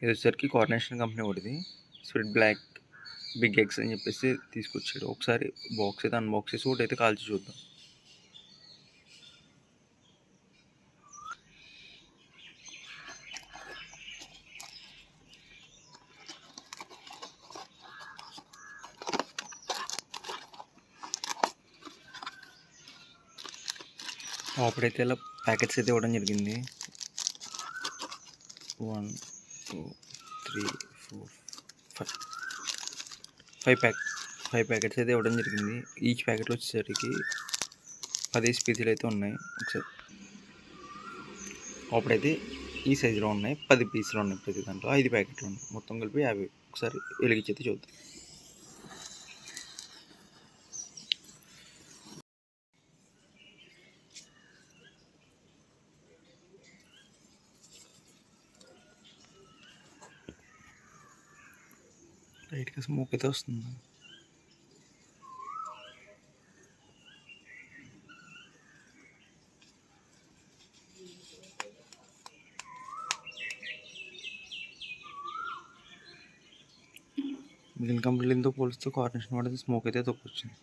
ఇది వచ్చేసరికి Carnation company ఒకటిది. స్ప్రిట్ బ్లాక్ బిగ్ ఎగ్స్ అని చెప్పేసి తీసుకొచ్చాడు. ఒకసారి బాక్స్ అయితే అన్బాక్స్ చేసి ఒకటి అయితే కాల్చి చూద్దాం. అప్పుడైతే ఇలా ప్యాకెట్స్ అయితే ఇవ్వడం జరిగింది. 1 2 3 4 5 ప్యాకెట్స్ అయితే ఇవ్వడం జరిగింది. ఈచ్ ప్యాకెట్లో వచ్చేసరికి 10 పీసులు అయితే ఉన్నాయి. ఒకసారి అప్పుడైతే ఈ సైజులో ఉన్నాయి, 10 పీసులు ఉన్నాయి. ప్రతి దాంట్లో 5 ప్యాకెట్లు ఉన్నాయి, మొత్తం కలిపి 50. ఒకసారి వెలిగించి చూద్దాం. లైట్గా స్మోక్ అయితే వస్తుంది. మిగిలిన కంపెనీలతో పోలిస్తే కార్నేషన్ వాడేది స్మోక్ అయితే తక్కువ వచ్చింది.